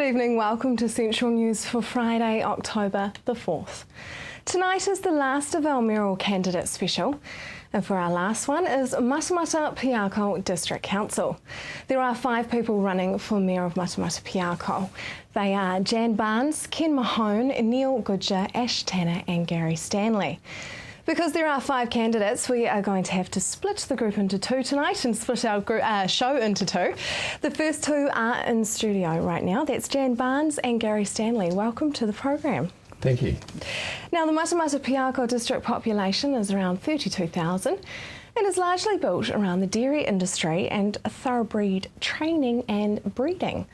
evening, welcome to Central News for Friday, October the 4th. Tonight is the last of our mayoral candidate special, and for our last one is Matamata Piako District Council. There are 5 people running for Mayor of Matamata Piako. They are Jan Barnes, Ken Mahone, Neil Goodger, Ash Tanner and Gary Stanley. Because there are 5 candidates, we are going to have to split the group into 2 tonight and split our show into 2. The first 2 are in studio right now. That's Jan Barnes and Gary Stanley. Welcome to the program. Thank you. Now, the Matamata Piako district population is around 32,000 and is largely built around the dairy industry and thoroughbred training and breeding,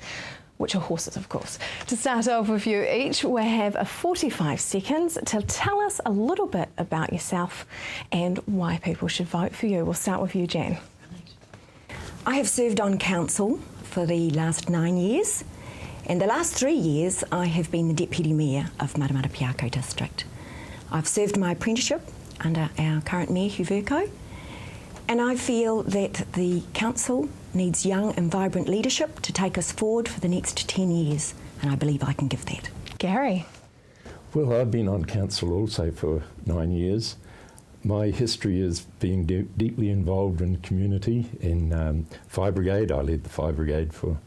which are horses, of course. To start off with you each, we have 45 seconds to tell us a little bit about yourself and why people should vote for you. We'll start with you, Jan. I have served on council for the last 9 years, and the last 3 years I have been the Deputy Mayor of Matamata Piako District. I've served my apprenticeship under our current Mayor, Hugh Vercoe, and I feel that the council needs young and vibrant leadership to take us forward for the next 10 years, and I believe I can give that. Gary? Well, I've been on council also for 9 years. My history is being deeply involved in the community. In Fire Brigade, I led the Fire Brigade for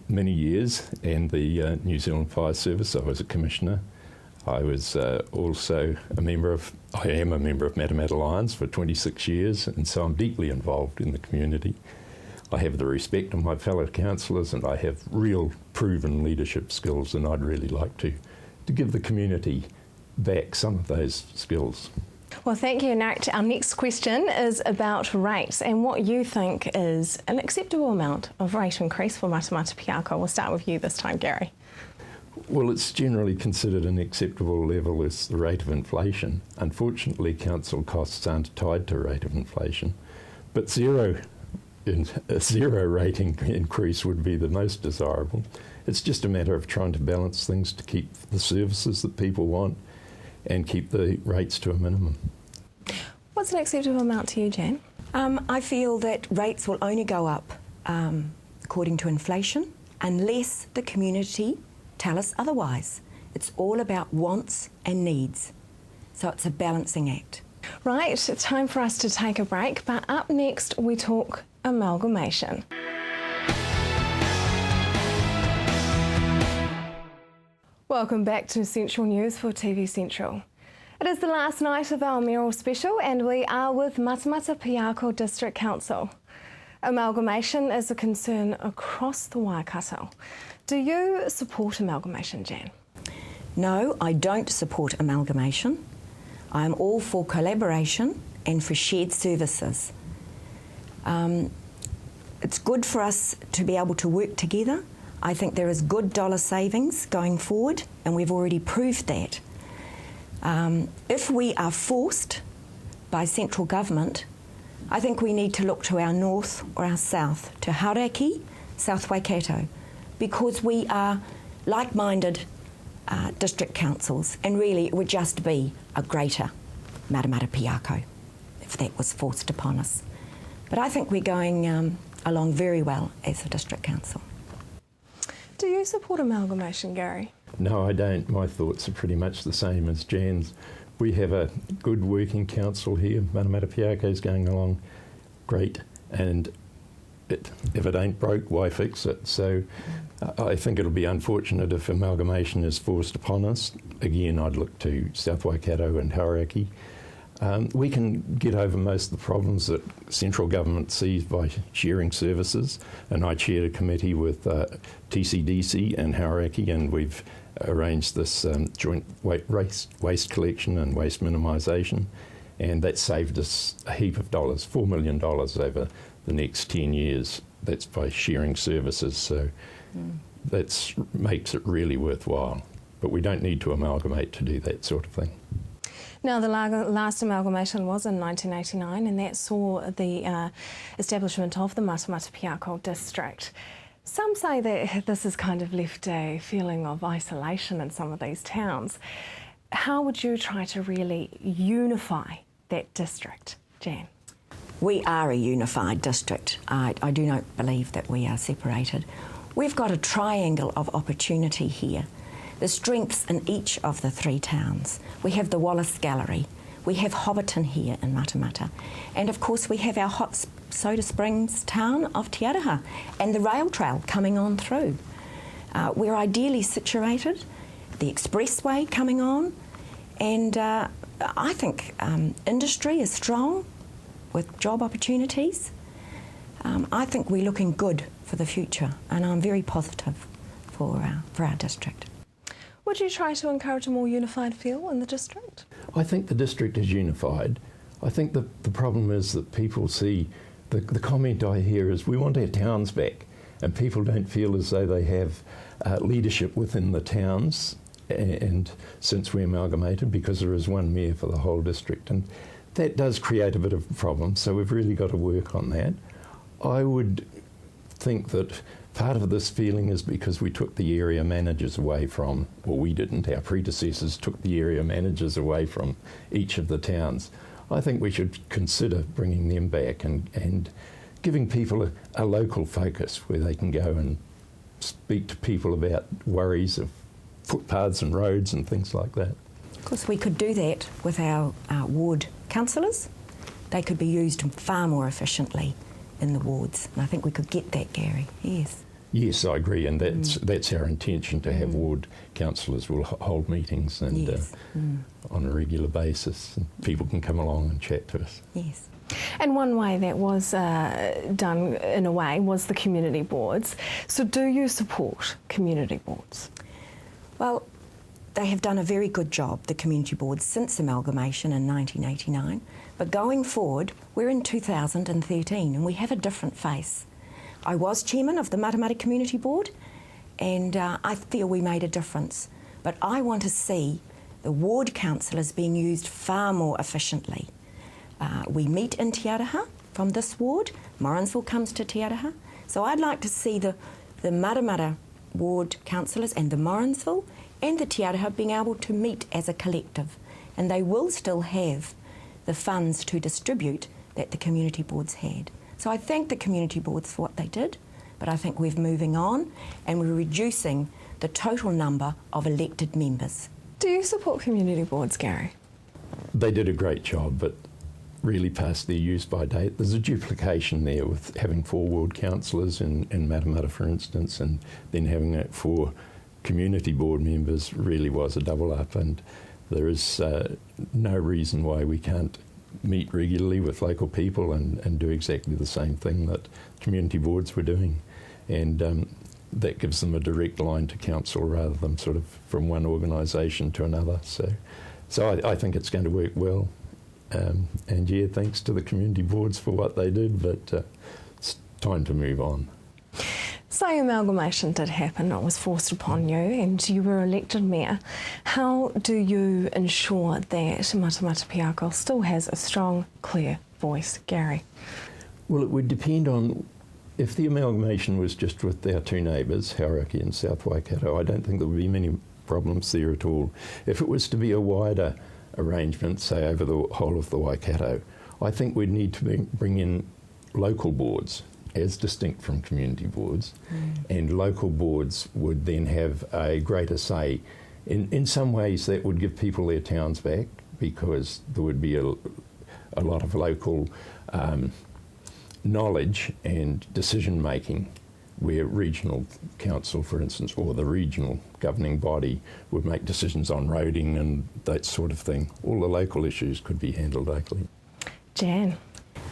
many years, and the New Zealand Fire Service, I was a commissioner. I was also I am a member of Matamata Lions for 26 years, and so I'm deeply involved in the community. I have the respect of my fellow councillors, and I have real proven leadership skills, and I'd really like to give the community back some of those skills. Well, thank you. Our next question is about rates and what you think is an acceptable amount of rate increase for Matamata Piako. We'll start with you this time, Gary. Well, it's generally considered an acceptable level as the rate of inflation. Unfortunately, council costs aren't tied to rate of inflation, but a zero rating increase would be the most desirable. It's just a matter of trying to balance things to keep the services that people want and keep the rates to a minimum. What's an acceptable amount to you, Jan? I feel that rates will only go up according to inflation unless the community tell us otherwise. It's all about wants and needs, so it's a balancing act. Right, it's time for us to take a break, but up next we talk amalgamation. Welcome back to Central News for TV Central. It is the last night of our mayoral special and we are with Matamata Piako District Council. Amalgamation is a concern across the Waikato. Do you support amalgamation, Jan? No, I don't support amalgamation. I am all for collaboration and for shared services. It's good for us to be able to work together. I think there is good dollar savings going forward, and we've already proved that. If we are forced by central government, I think we need to look to our north or our south, to Hauraki, South Waikato, because we are like-minded district councils, and really it would just be a greater Matamata Piako if that was forced upon us. But I think we're going along very well as a district council. Do you support amalgamation, Gary? No, I don't. My thoughts are pretty much the same as Jan's. We have a good working council here. Matamata Piako is going along great, and if it ain't broke, why fix it? So I think it'll be unfortunate if amalgamation is forced upon us. Again, I'd look to South Waikato and Hauraki. We can get over most of the problems that central government sees by sharing services, and I chaired a committee with TCDC and Hauraki, and we've arranged this joint waste collection and waste minimisation, and that saved us a heap of dollars, $4 million over the next 10 years. That's by sharing services, so that makes it really worthwhile. But we don't need to amalgamate to do that sort of thing. Now, the last amalgamation was in 1989, and that saw the establishment of the Matamata Piako district. Some say that this has kind of left a feeling of isolation in some of these towns. How would you try to really unify that district, Jan? We are a unified district. I do not believe that we are separated. We've got a triangle of opportunity here. The strengths in each of the three towns. We have the Wallace Gallery, we have Hobbiton here in Matamata, and of course we have our hot soda springs town of Te Araha and the rail trail coming on through. We're ideally situated, the expressway coming on, and I think industry is strong with job opportunities. I think we're looking good for the future, and I'm very positive for our district. Would you try to encourage a more unified feel in the district? I think the district is unified. I think the problem is that people see, the comment I hear is we want our towns back, and people don't feel as though they have leadership within the towns, and since we amalgamated, because there is one mayor for the whole district, and that does create a bit of a problem, so we've really got to work on that. I would think that part of this feeling is because we took the area managers away from, well, we didn't, our predecessors took the area managers away from each of the towns. I think we should consider bringing them back and giving people a local focus where they can go and speak to people about worries of footpaths and roads and things like that. Of course, we could do that with our ward councillors. They could be used far more efficiently in the wards, and I think we could get that, Gary. Yes. Yes, I agree, and that's our intention, to have ward councillors will hold meetings and Yes. on a regular basis, and people can come along and chat to us. Yes. And one way that was done in a way was the community boards. So do you support community boards? Well, they have done a very good job, the community boards, since amalgamation in 1989. But going forward, we're in 2013 and we have a different face. I was chairman of the Matamata Community Board, and I feel we made a difference. But I want to see the ward councillors being used far more efficiently. We meet in Te Araha from this ward. Morrinsville comes to Te Araha. So I'd like to see the Matamata ward councillors and the Morrinsville and the Te Araha being able to meet as a collective. And they will still have the funds to distribute that the community boards had. So I thank the community boards for what they did, but I think we're moving on and we're reducing the total number of elected members. Do you support community boards, Gary? They did a great job, but really past their use by date. There's a duplication there with having 4 ward councillors in Matamata, for instance, and then having it 4 community board members really was a double up, and there is no reason why we can't meet regularly with local people and do exactly the same thing that community boards were doing, and that gives them a direct line to council rather than sort of from one organisation to another. So I think it's going to work well, and yeah, thanks to the community boards for what they did, but it's time to move on. So amalgamation did happen, it was forced upon you and you were elected mayor. How do you ensure that Matamata Piako still has a strong, clear voice, Gary? Well, it would depend on, if the amalgamation was just with our 2 neighbours, Hauraki and South Waikato, I don't think there would be many problems there at all. If it was to be a wider arrangement, say over the whole of the Waikato, I think we'd need to bring in local boards as distinct from community boards, and local boards would then have a greater say. In some ways that would give people their towns back, because there would be a lot of local knowledge and decision making, where regional council, for instance, or the regional governing body would make decisions on roading and that sort of thing. All the local issues could be handled locally. Jan?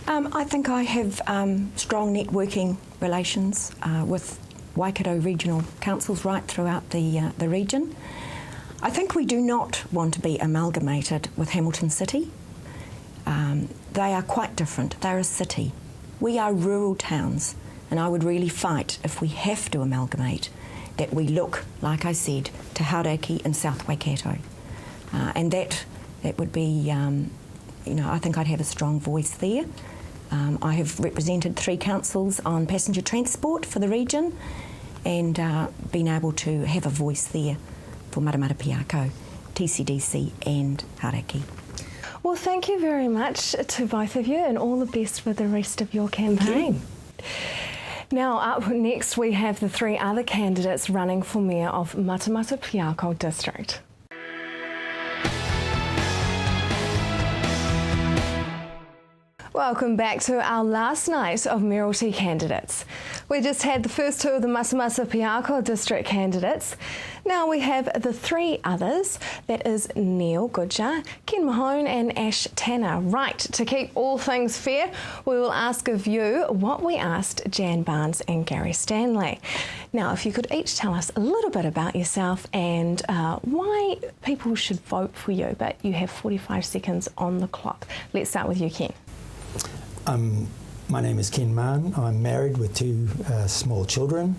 I think I have strong networking relations with Waikato regional councils right throughout the region. I think we do not want to be amalgamated with Hamilton City. They are quite different. They're a city. We are rural towns, and I would really fight, if we have to amalgamate, that we look, like I said, to Hauraki and South Waikato. And that would be, I think I'd have a strong voice there. I have represented 3 councils on passenger transport for the region, and been able to have a voice there for Matamata Piako, TCDC and Hauraki. Well, thank you very much to both of you, and all the best for the rest of your campaign. Now up next we have the three other candidates running for Mayor of Matamata Piako District. Welcome back to our last night of mayoralty candidates. We just had the first two of the Matamata Piako district candidates. Now we have the three others, that is Neil Goodger, Ken Mahone and Ash Tanner. Right, to keep all things fair, we will ask of you what we asked Jan Barnes and Gary Stanley. Now if you could each tell us a little bit about yourself and why people should vote for you, but you have 45 seconds on the clock. Let's start with you, Ken. My name is Ken Mahon. I'm married with two small children.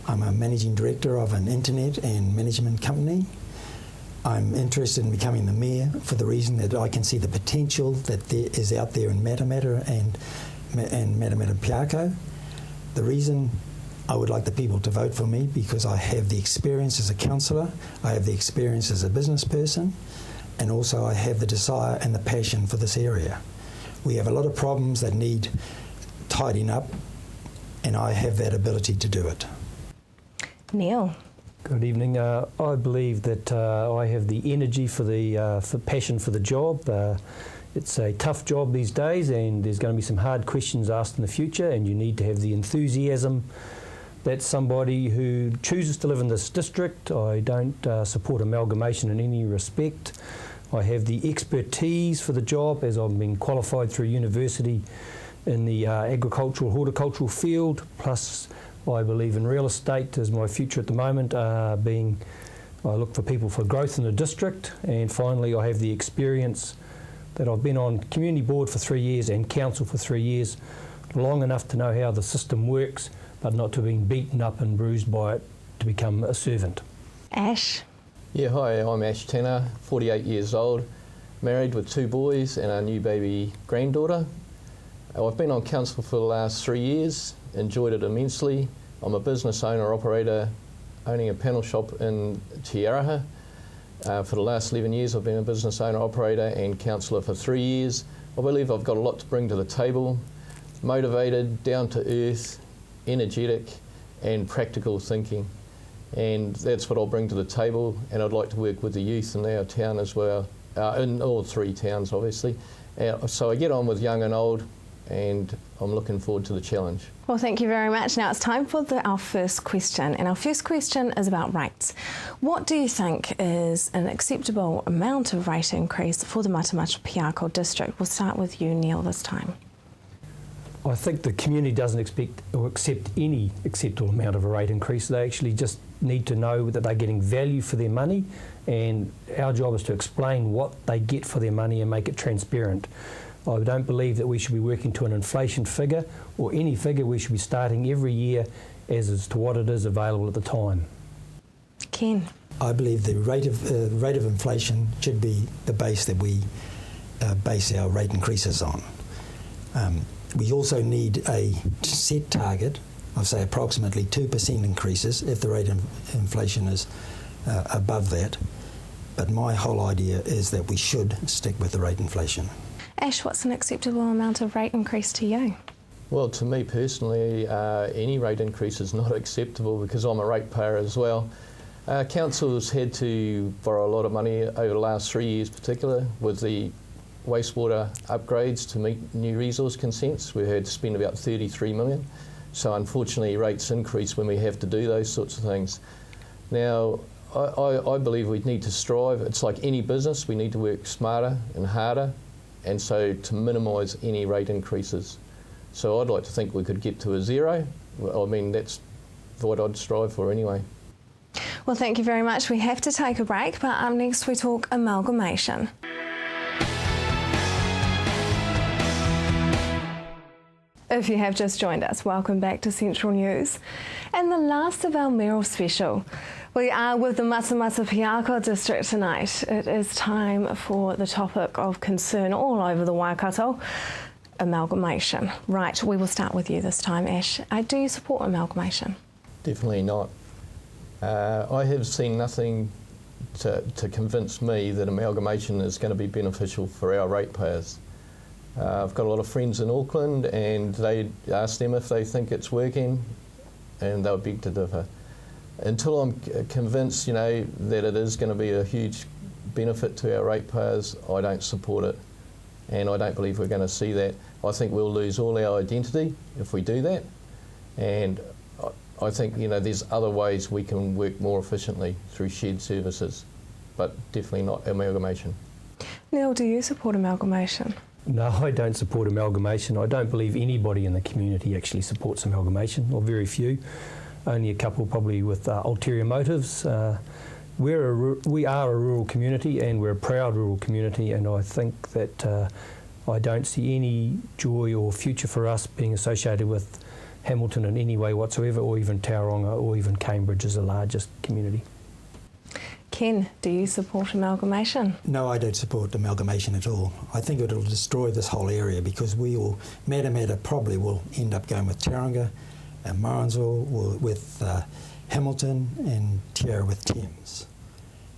I'm a managing director of an internet and management company. I'm interested in becoming the mayor for the reason that I can see the potential that there is out there in Matamata and Matamata Piako. The reason I would like the people to vote for me because I have the experience as a councillor, I have the experience as a business person, and also I have the desire and the passion for this area. We have a lot of problems that need tidying up, and I have that ability to do it. Neil. Good evening. I believe that I have the energy for passion for the job. It's a tough job these days, and there's going to be some hard questions asked in the future, and you need to have the enthusiasm. That's somebody who chooses to live in this district. I don't support amalgamation in any respect. I have the expertise for the job as I've been qualified through university in the agricultural, horticultural field, plus I believe in real estate as my future at the moment, I look for people for growth in the district, and finally I have the experience that I've been on community board for 3 years and council for 3 years, long enough to know how the system works, but not to be beaten up and bruised by it to become a servant. Ash. Yeah, hi, I'm Ash Tanner, 48 years old, married with 2 boys and a new baby granddaughter. I've been on council for the last 3 years, enjoyed it immensely. I'm a business owner-operator owning a panel shop in Te Araha. For the last 11 years I've been a business owner-operator and councillor for 3 years. I believe I've got a lot to bring to the table, motivated, down to earth, energetic and practical thinking. And that's what I'll bring to the table, and I'd like to work with the youth in our town as well, in all 3 towns obviously. So I get on with young and old, and I'm looking forward to the challenge. Well, thank you very much. Now it's time for our first question, and our first question is about rates. What do you think is an acceptable amount of rate increase for the Matamata Piako district? We'll start with you, Neil, this time. I think the community doesn't expect or accept any acceptable amount of a rate increase. They actually just need to know that they're getting value for their money, and our job is to explain what they get for their money and make it transparent. I don't believe that we should be working to an inflation figure or any figure. We should be starting every year as to what it is available at the time. Ken. I believe the rate of inflation should be the base that we base our rate increases on. We also need a set target of, say, approximately 2% increases if the rate of inflation is above that. But my whole idea is that we should stick with the rate inflation. Ash, what's an acceptable amount of rate increase to you? Well, to me personally, any rate increase is not acceptable because I'm a ratepayer as well. Council's had to borrow a lot of money over the last 3 years, particularly with the wastewater upgrades to meet new resource consents. We had to spend about 33 million. So unfortunately rates increase when we have to do those sorts of things. Now, I believe we need to strive. It's like any business, we need to work smarter and harder, and so to minimise any rate increases. So I'd like to think we could get to a 0. I mean, that's what I'd strive for anyway. Well, thank you very much. We have to take a break, but up next we talk amalgamation. If you have just joined us, welcome back to Central News. And the last of our mayoral special. We are with the Matamata Piako district tonight. It is time for the topic of concern all over the Waikato, amalgamation. Right, we will start with you this time, Ash. Do you support amalgamation? Definitely not. I have seen nothing to convince me that amalgamation is going to be beneficial for our ratepayers. I've got a lot of friends in Auckland, and they ask them if they think it's working, and they'll beg to differ. Until I'm convinced, that it is going to be a huge benefit to our ratepayers, I don't support it, and I don't believe we're going to see that. I think we'll lose all our identity if we do that, and I think there's other ways we can work more efficiently through shared services, but definitely not amalgamation. Neil, do you support amalgamation? No, I don't support amalgamation. I don't believe anybody in the community actually supports amalgamation, or very few. Only a couple probably with ulterior motives. We are a rural community, and we're a proud rural community, and I think that I don't see any joy or future for us being associated with Hamilton in any way whatsoever, or even Tauranga, or even Cambridge as the largest community. Ken, do you support amalgamation? No, I don't support amalgamation at all. I think it will destroy this whole area, because Matamata probably will end up going with Tauranga, and Morrinsville with Hamilton, and Tiara with Thames.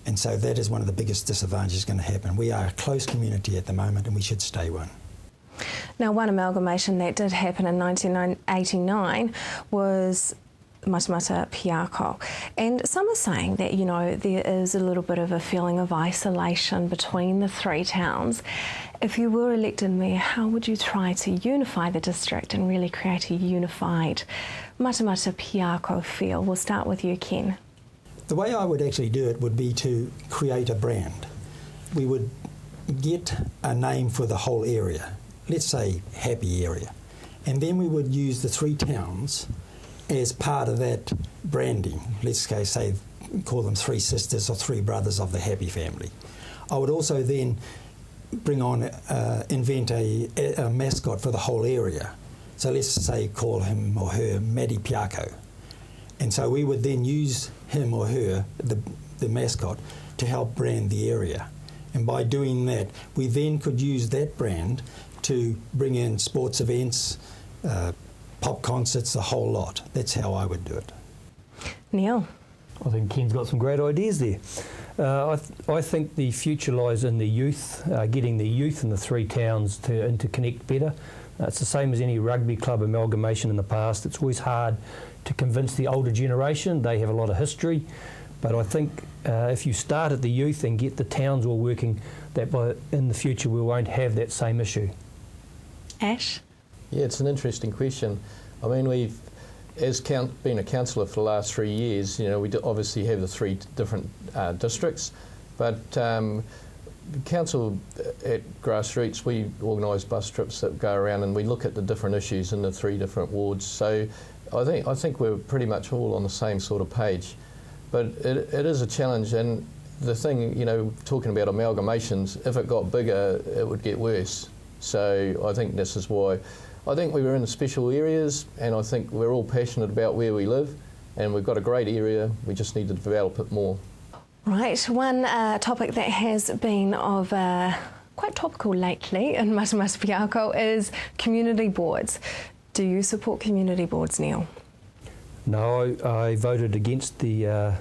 And so that is one of the biggest disadvantages going to happen. We are a close community at the moment, and we should stay one. Now, one amalgamation that did happen in 1989 was Matamata Piako, and some are saying that there is a little bit of a feeling of isolation between the three towns. If you were elected mayor, how would you try to unify the district and really create a unified Matamata Piako feel? We'll start with you, Ken. The way I would actually do it would be to create a brand. We would get a name for the whole area, let's say Happy Area, and then we would use the three towns as part of that branding. Let's say call them Three Sisters or Three Brothers of the Happy Family. I would also then invent a mascot for the whole area. So let's say call him or her Maddie Piako. And so we would then use him or her, the mascot, to help brand the area. And by doing that, we then could use that brand to bring in sports events, pop concerts, the whole lot. That's how I would do it. Neil? I think Ken's got some great ideas there. I think the future lies in the youth, getting the youth in the three towns to interconnect better. It's the same as any rugby club amalgamation in the past. It's always hard to convince the older generation. They have a lot of history. But I think if you start at the youth and get the towns all working, that in the future we won't have that same issue. Ash? Yeah, it's an interesting question. I mean, we've, been a councillor for the last 3 years, we obviously have the three different districts, but council at Grassroots, we organise bus trips that go around and we look at the different issues in the three different wards. So I think we're pretty much all on the same sort of page. But it is a challenge, and the thing, talking about amalgamations, if it got bigger, it would get worse. So I think this is why I think we were in the special areas, and I think we're all passionate about where we live, and we've got a great area. We just need to develop it more. Right, one topic that has been of quite topical lately in Matamata Piako is community boards. Do you support community boards, Neil? No, I voted against the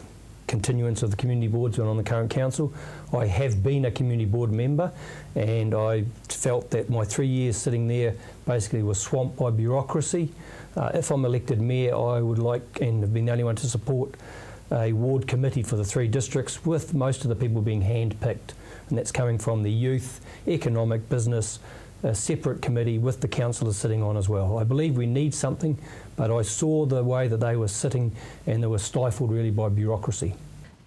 continuance of the community boards when on the current council. I have been a community board member, and I felt that my 3 years sitting there basically was swamped by bureaucracy. If I'm elected mayor, I would like, and have been the only one to support, a ward committee for the three districts, with most of the people being hand-picked, and that's coming from the youth, economic, business, a separate committee with the councillors sitting on as well. I believe we need something, but I saw the way that they were sitting, and they were stifled really by bureaucracy.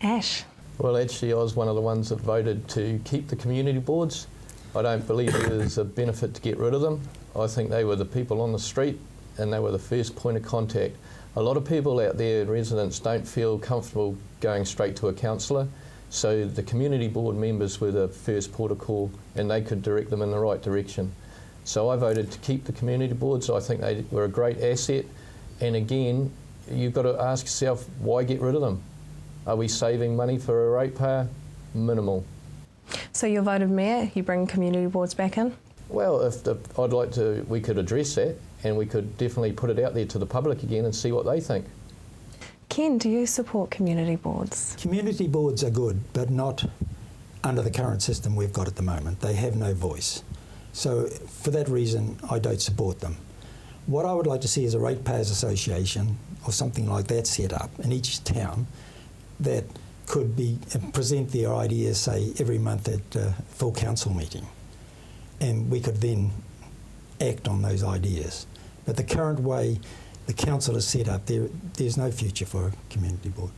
Ash? Well, actually, I was one of the ones that voted to keep the community boards. I don't believe there's a benefit to get rid of them. I think they were the people on the street, and they were the first point of contact. A lot of people out there, residents, don't feel comfortable going straight to a councillor, so the community board members were the first port of call, and they could direct them in the right direction. So I voted to keep the community boards. I think they were a great asset, and again, you've got to ask yourself, why get rid of them? Are we saving money for a ratepayer? Minimal. So you're voted mayor, you bring community boards back in? Well, I'd like to, we could address that, and we could definitely put it out there to the public again and see what they think. Ken, do you support community boards? Community boards are good, but not under the current system we've got at the moment. They have no voice. So for that reason, I don't support them. What I would like to see is a ratepayers association or something like that set up in each town that could present their ideas, say, every month at a full council meeting. And we could then act on those ideas. But the current way the council is set up, there's no future for a community board.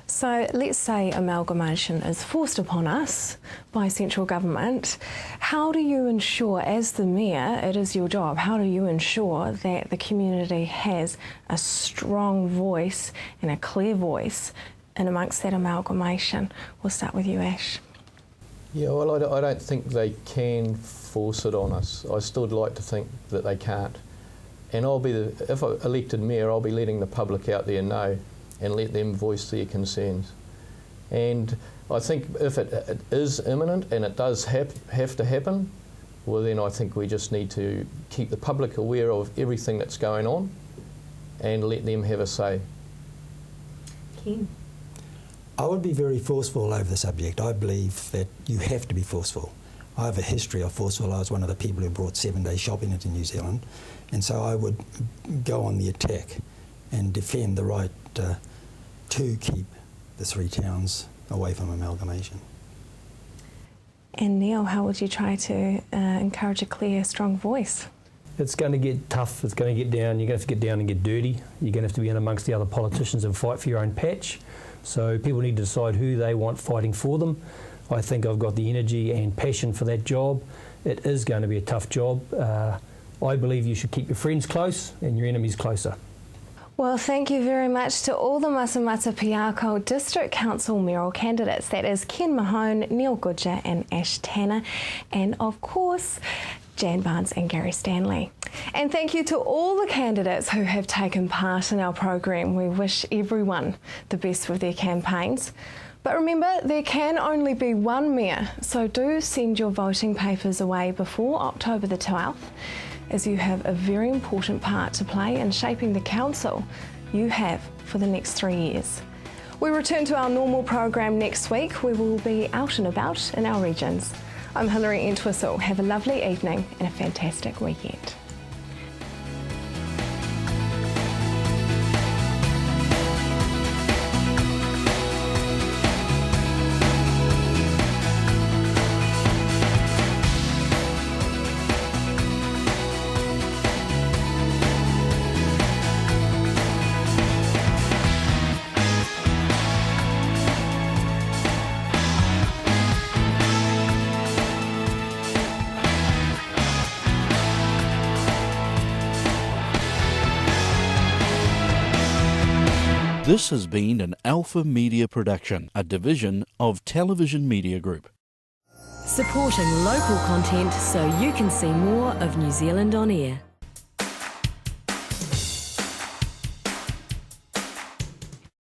So let's say amalgamation is forced upon us by central government. How do you ensure, as the Mayor, it is your job, how do you ensure that the community has a strong voice and a clear voice in amongst that amalgamation? We'll start with you, Ash. Yeah, well, I don't think they can force it on us. I still like to think that they can't. And if I'm elected Mayor, I'll be letting the public out there know and let them voice their concerns. And I think if it is imminent and it does have to happen, well then I think we just need to keep the public aware of everything that's going on and let them have a say. Ken? I would be very forceful over the subject. I believe that you have to be forceful. I have a history of forceful. I was one of the people who brought 7-day shopping into New Zealand, and so I would go on the attack and defend the right to keep the 3 towns away from amalgamation. And Neil, how would you try to encourage a clear, strong voice? It's going to get tough, it's going to get down, you're going to have to get down and get dirty. You're going to have to be in amongst the other politicians and fight for your own patch. So people need to decide who they want fighting for them. I think I've got the energy and passion for that job. It is going to be a tough job. I believe you should keep your friends close and your enemies closer. Well, thank you very much to all the Matamata Piako District Council mayoral candidates. That is Ken Mahone, Neil Goodger and Ash Tanner, and of course Jan Barnes and Gary Stanley. And thank you to all the candidates who have taken part in our program. We wish everyone the best with their campaigns. But remember, there can only be one mayor, so do send your voting papers away before October the 12th, as you have a very important part to play in shaping the council you have for the next 3 years. We return to our normal program next week. We will be out and about in our regions. I'm Hilary Entwistle. Have a lovely evening and a fantastic weekend. This has been an Alpha Media production, a division of Television Media Group. Supporting local content so you can see more of New Zealand on air.